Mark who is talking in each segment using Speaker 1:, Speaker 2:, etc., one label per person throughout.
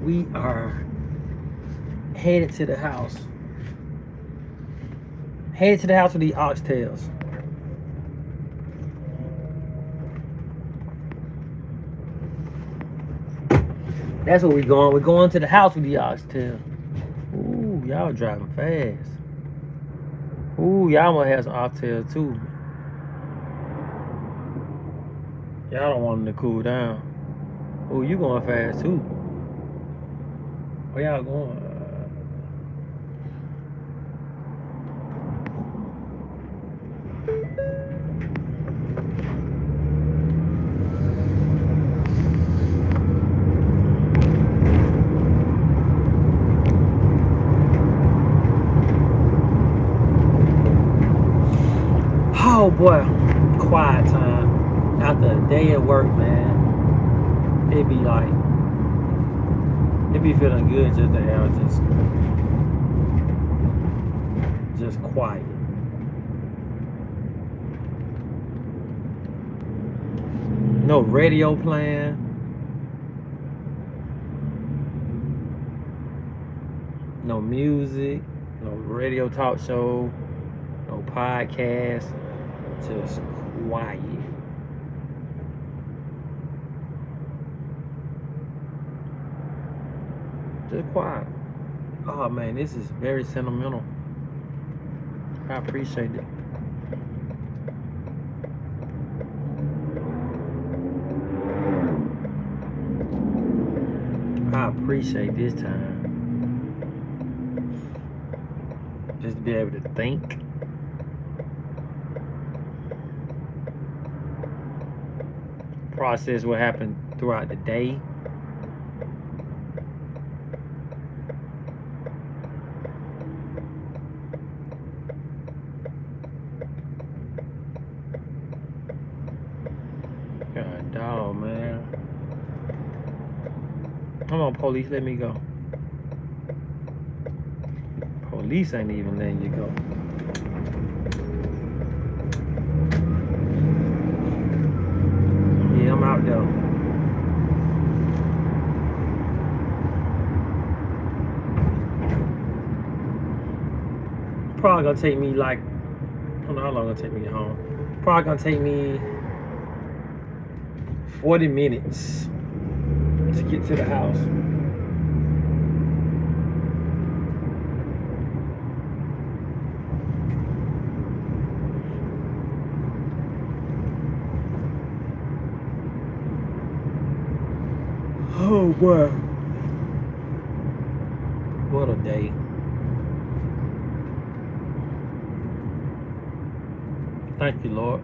Speaker 1: We are headed to the house. Headed to the house with these oxtails. That's where we going. We're going to the house with the oxtail. Ooh, y'all driving fast. Ooh, y'all want to have some oxtails too. Y'all don't want them to cool down. Ooh, you going fast too. Where y'all going? Oh boy, quiet time after a day at work, man. It be feeling good just to have just quiet. No radio playing. No music. No radio talk show. No podcast. Just quiet. Just quiet. Oh man, this is very sentimental. I appreciate it. I appreciate this time. Just to be able to think. Process what happened throughout the day. God dog, man. Come on, police, let me go. Police ain't even letting you go. Yeah, I'm out there. Probably gonna take me like, I don't know how long it's gonna take me to get home. Probably gonna take me 40 minutes to get to the house. Oh boy. What a day. Thank you, Lord.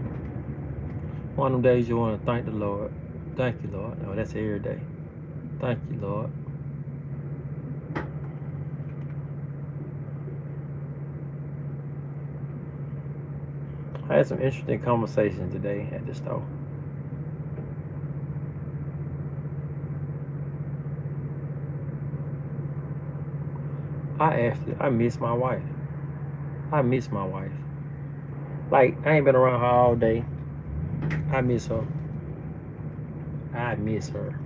Speaker 1: One of them days you want to thank the Lord. Thank you, Lord. No, that's every day. Thank you, Lord. I had some interesting conversations today at the store. I miss my wife. I miss my wife. Like, I ain't been around her all day. I miss her. I miss her.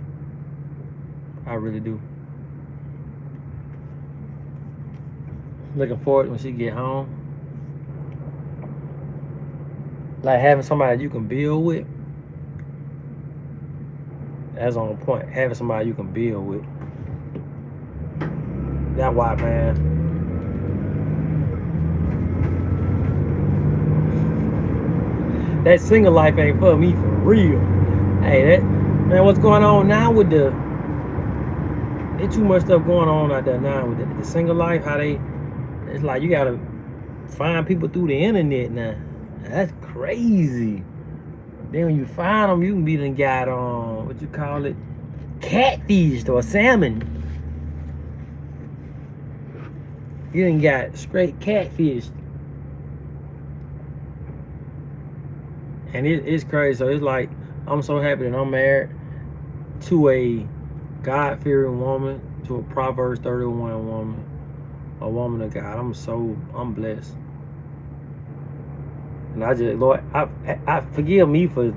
Speaker 1: I really do. Looking forward when she get home. Like having somebody you can build with. That's on point. Having somebody you can build with. That's why, man. That single life ain't for me for real. Hey, man, what's going on now with there's too much stuff going on out there now with the single life. It's like you gotta find people through the internet now. That's crazy. Then when you find them, you can be done got on what you call it, catfished or salmon. You done got straight catfished. And it's crazy. So it's like, I'm so happy that I'm married to a God-fearing woman, to a Proverbs 31 woman, a woman of God. I'm blessed. And I just, Lord, I forgive me for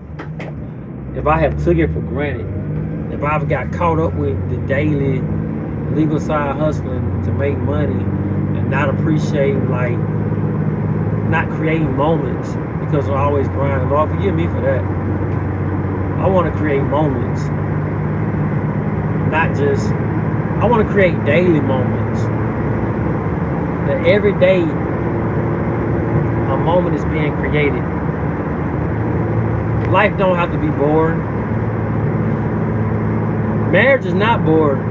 Speaker 1: if I have took it for granted. If I've got caught up with the daily legal side hustling to make money and not appreciating, like, not creating moments because I'm always grinding. Lord, forgive me for that. I want to create moments, not just, I want to create daily moments. That every day a moment is being created. Life don't have to be boring. Marriage is not boring.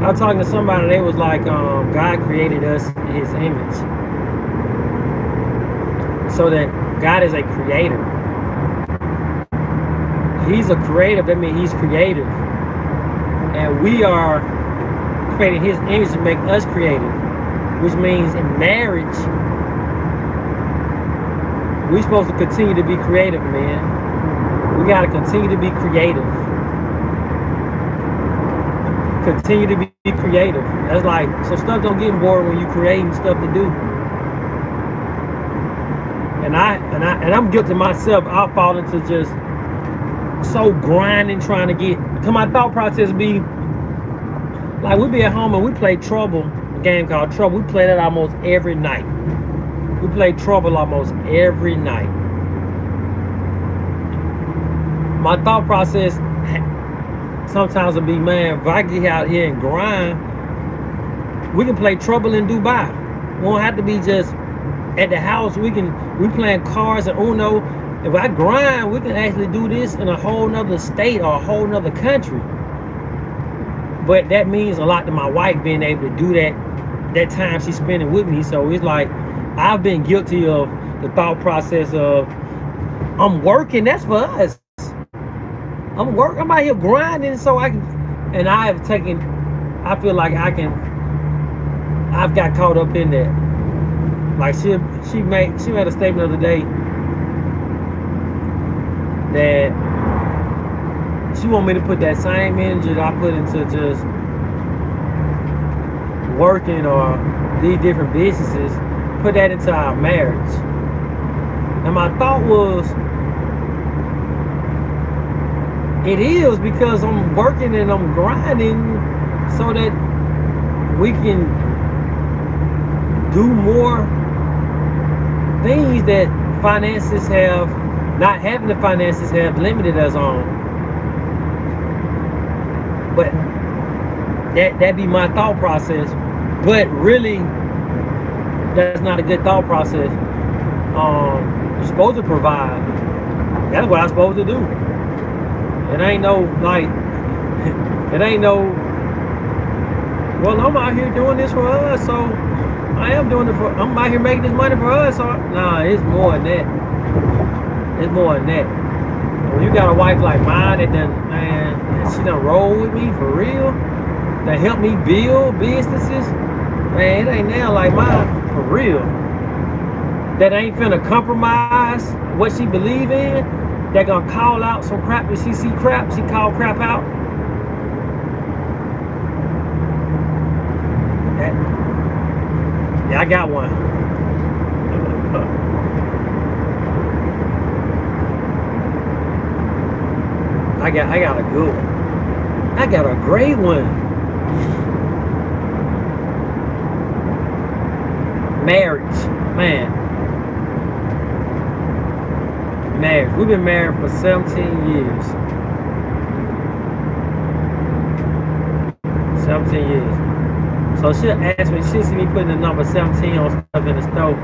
Speaker 1: I was talking to somebody, they was like, God created us in his image. So that God is a creator. He's a creative, that means he's creative. And we are creating his image to make us creative. Which means in marriage, we're supposed to continue to be creative, man. We gotta continue to be creative. Continue to be creative. That's like, so stuff don't get boring when you creating stuff to do. And I'm guilty myself. I'll fall into just so grinding, trying to get, to my thought process be like, we be at home and we play Trouble, a game called Trouble. We play that almost every night. We play Trouble almost every night. My thought process sometimes will be, man, if I get out here and grind, we can play Trouble in Dubai. We won't have to be just at the house. We playing cards and Uno. If I grind, we can actually do this in a whole nother state or a whole nother country. But that means a lot to my wife, being able to do that time she's spending with me. So it's like, I've been guilty of the thought process of, I'm working, that's for us. I'm out here grinding so I can, and I have taken, I feel like I've got caught up in that. Like she made a statement the other day that she want me to put that same energy that I put into just working or these different businesses, put that into our marriage. And my thought was, it is, because I'm working and I'm grinding so that we can do more things that not having the finances have limited us on. But that be my thought process. But really, that's not a good thought process. You're supposed to provide. That's what I'm supposed to do. It ain't no, like, well, I'm out here doing this for us, so I'm out here making this money for us. So, nah, it's more than that. It's more than that. When you got a wife like mine that she done roll with me for real, that help me build businesses, man, it ain't now like mine, for real. That ain't finna compromise what she believe in. That gonna call out some crap. If she see crap, she call crap out. Yeah, I got one. I got a good one. I got a great one. Marriage, man. Marriage. We've been married for 17 years. 17 years. So she'll ask me, she'll see me putting the number 17 on stuff in the stove.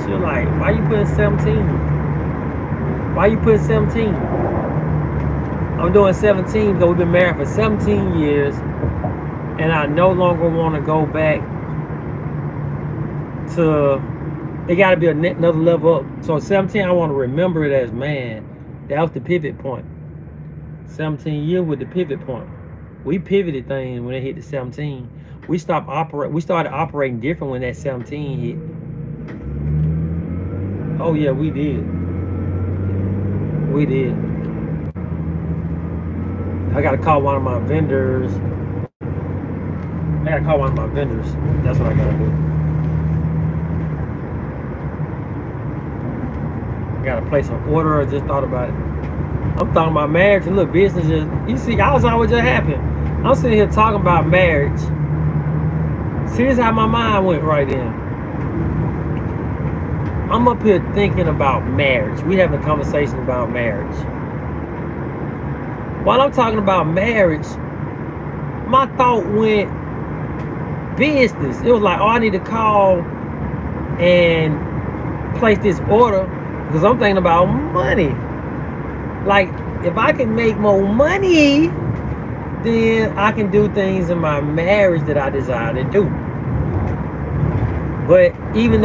Speaker 1: She'll like, why you putting 17? Why you putting 17? I'm doing 17 because we've been married for 17 years, and I no longer want to go back to, it got to be another level up. So 17, I want to remember it as, man, that was the pivot point. 17 years with the pivot point. We pivoted things when it hit the 17. We started operating different when that 17 hit. Oh yeah, we did. We did. I gotta call one of my vendors. That's what I gotta do. I gotta place an order. I just thought about it. I'm talking about marriage and look, business just, you see, I was always just happy. I'm sitting here talking about marriage. See, this is how my mind went right then. I'm up here thinking about marriage. We having a conversation about marriage. While I'm talking about marriage, my thought went business. It was like, oh, I need to call and place this order because I'm thinking about money. Like, if I can make more money, then I can do things in my marriage that I desire to do. But even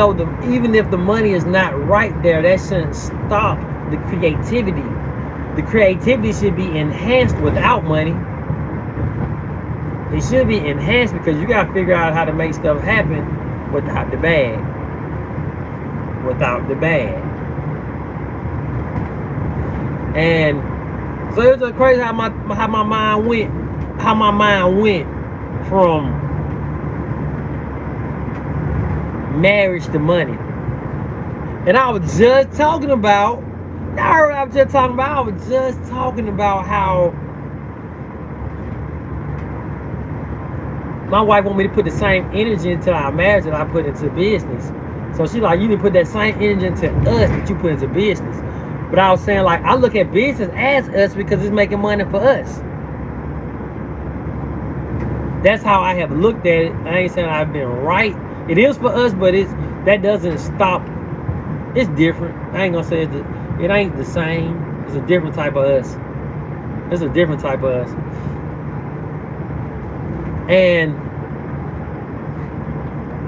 Speaker 1: if the money is not right there, that shouldn't stop the creativity. The creativity should be enhanced without money. It should be enhanced because you got to figure out how to make stuff happen without the bag. Without the bag. And so it was just crazy how my mind went from marriage to money. And I was just talking about, y'all heard what I was just talking about? I was just talking about how my wife want me to put the same energy into our marriage that I put into business. So she like, you need to put that same energy into us that you put into business. But I was saying, like, I look at business as us because it's making money for us. That's how I have looked at it. I ain't saying I've been right. It is for us, but that doesn't stop. It's different. I ain't gonna say it ain't the same. It's a different type of us. It's a different type of us. And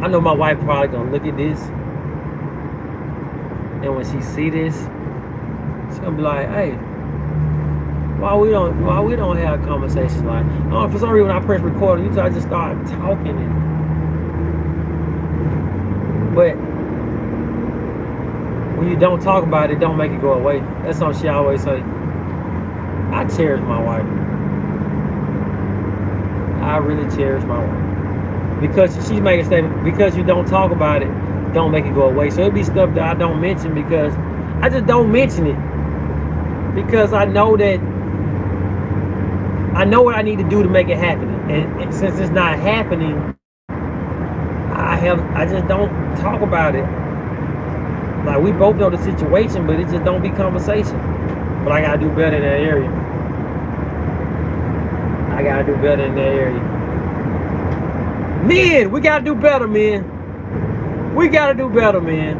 Speaker 1: I know my wife probably gonna look at this, and when she see this, she's gonna be like, "Hey, why we don't have conversations like?" Oh, for some reason, when I press record on YouTube, I just start talking. But when you don't talk about it, don't make it go away. That's something she always say. I cherish my wife. I really cherish my wife. Because she's making a statement, because you don't talk about it, don't make it go away. So it'll be stuff that I don't mention because I just don't mention it. Because I know what I need to do to make it happen. And since it's not happening, I just don't talk about it. Like, we both know the situation, but it just don't be conversation. But I gotta do better in that area. I gotta do better in that area. Men, we gotta do better, man. We gotta do better, man.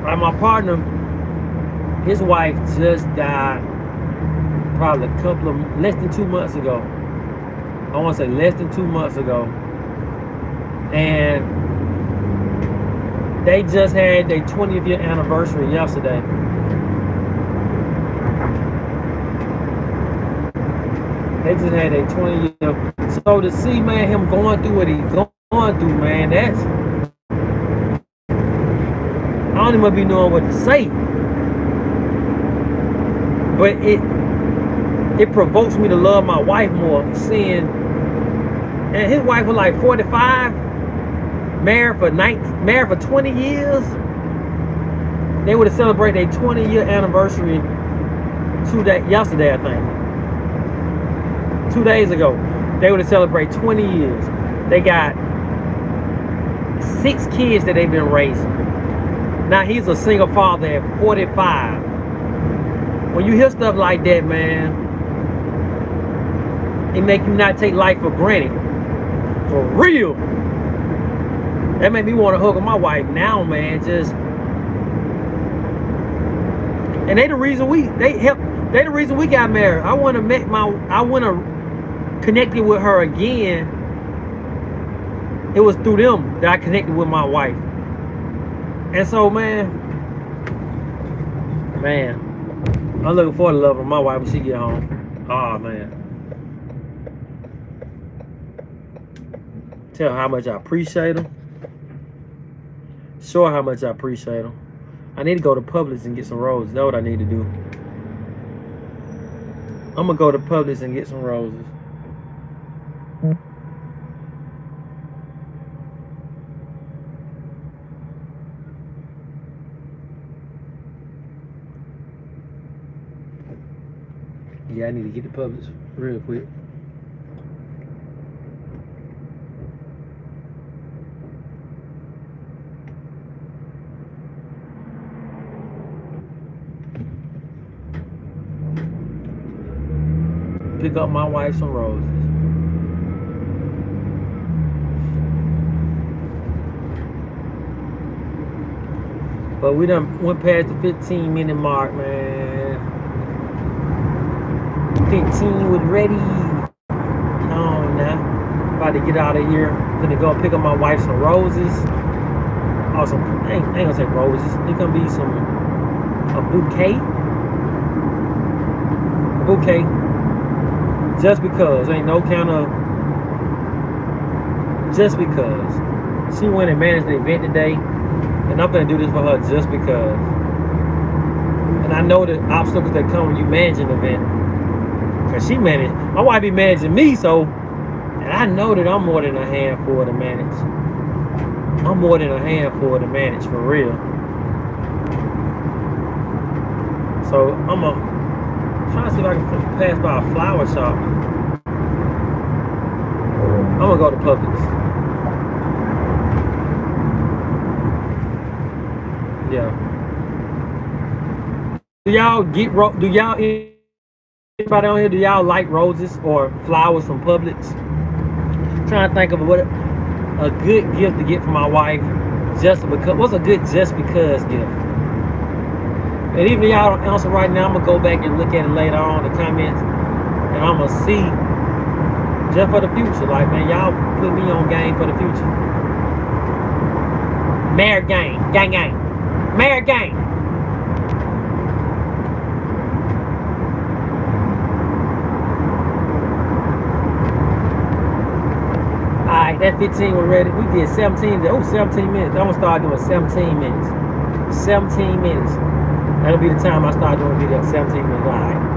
Speaker 1: Like, my partner, his wife just died probably less than 2 months ago. I want to say less than 2 months ago. And they just had their 20th year anniversary yesterday. They just had their 20th year. So to see, man, him going through what he's going through, man, that's, I don't even be knowing what to say. But it provokes me to love my wife more, seeing, and his wife was like 45, married for 20 years. They would have celebrated their 20-year anniversary yesterday, I think. 2 days ago. They would have celebrated 20 years. They got 6 kids that they've been raising. Now he's a single father at 45. When you hear stuff like that, man, it make you not take life for granted. For real. That made me want to hug my wife now, man. And they the reason we got married. I want to connect with her again. It was through them that I connected with my wife. And so, man, I'm looking forward to loving my wife when she get home. Oh, man. Tell her how much I appreciate her. Show her how much I appreciate her. I need to go to Publix and get some roses. That's what I need to do. I'm going to go to Publix and get some roses. Yeah, I need to get the Publix real quick. Pick up my wife some roses. But we done went past the 15-minute mark, man. 15 was ready. Oh, now. About to get out of here. Gonna go pick up my wife some roses. Oh, I ain't gonna say roses. It's gonna be a bouquet. A bouquet. Just because. Ain't no kind of. Just because. She went and managed the event today. And I'm gonna do this for her just because. And I know the obstacles that come when you manage an event. Cause she managed, my wife be managing me, so, and I know that I'm more than a handful to manage. I'm more than a handful to manage, for real. So I'm trying to see if I can pass by a flower shop. I'm gonna go to Publix. Yeah. Do y'all anybody on here, do y'all like roses or flowers from Publix? I'm trying to think of what a good gift to get for my wife just because. What's a good just because gift? And even if y'all don't answer right now, I'm gonna go back and look at it later on in the comments, and I'm gonna see just for the future. Like, man, y'all put me on game for the future. Married game, gang, married game. Alright, that 15 was ready. We did 17 minutes. 17 minutes. I'm gonna start doing 17 minutes. 17 minutes. That'll be the time I start doing video. 17 minutes. Alright.